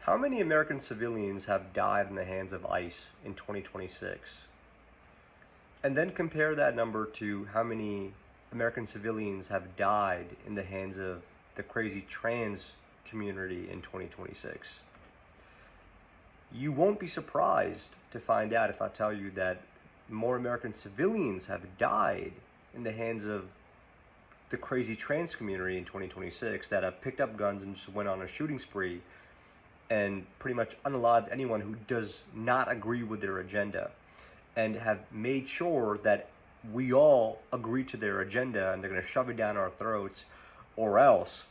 How many American civilians have died in the hands of ICE in 2026? And then compare that number to how many American civilians have died in the hands of the crazy trans community in 2026. You won't be surprised to find out if I tell you that more American civilians have died in the hands of the crazy trans community in 2026 that have picked up guns and just went on a shooting spree and pretty much unalived anyone who does not agree with their agenda, and have made sure that we all agree to their agenda and they're going to shove it down our throats, or else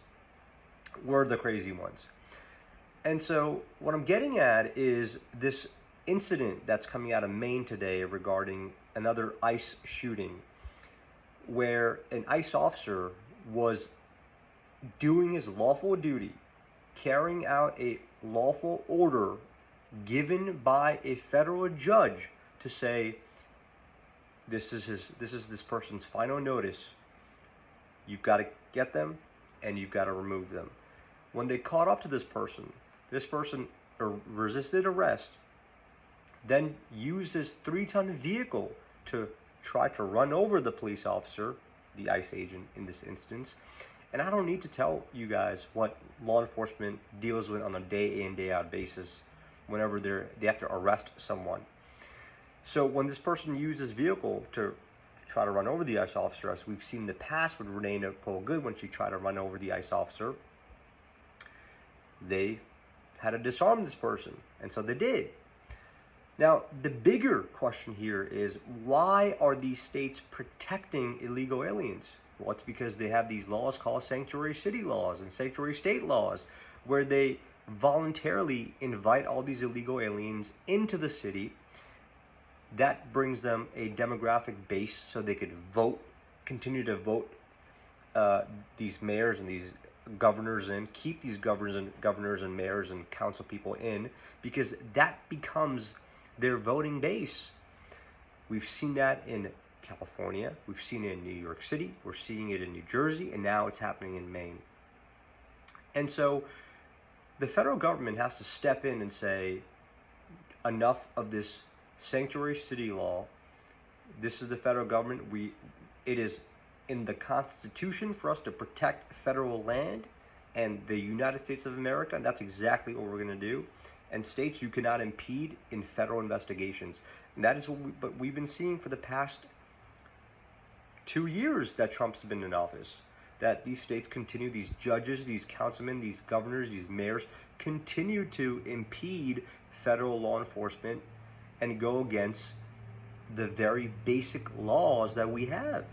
we're the crazy ones. And so what I'm getting at is this incident that's coming out of Maine today regarding another ICE shooting, where an ICE officer was doing his lawful duty, carrying out a lawful order given by a federal judge to say, this is this person's final notice. You've got to get them and you've got to remove them. When they caught up to this person resisted arrest, then used his 3-ton vehicle to try to run over the police officer, the ICE agent in this instance. And I don't need to tell you guys what law enforcement deals with on a day in, day out basis whenever they have to arrest someone. So when this person used his vehicle to try to run over the ICE officer, as we've seen in the past with Renee Nicole Good when she tried to run over the ICE officer, they had to disarm this person, and so they did. Now, the bigger question here is, why are these states protecting illegal aliens? Well, it's because they have these laws called sanctuary city laws and sanctuary state laws, where they voluntarily invite all these illegal aliens into the city. That brings them a demographic base so they could vote, continue to vote these mayors and these governors in, keep these governors and mayors and council people in, because that becomes their voting base. We've seen that in California, we've seen it in New York City, we're seeing it in New Jersey, and now it's happening in Maine. And so the federal government has to step in and say, enough of this sanctuary city law. This is the federal government. It is in the Constitution for us to protect federal land and the United States of America, and that's exactly what we're going to do. And states, you cannot impede in federal investigations. And that is what we've been seeing for the past 2 years that Trump's been in office. That these states continue, these judges, these councilmen, these governors, these mayors, continue to impede federal law enforcement and go against the very basic laws that we have.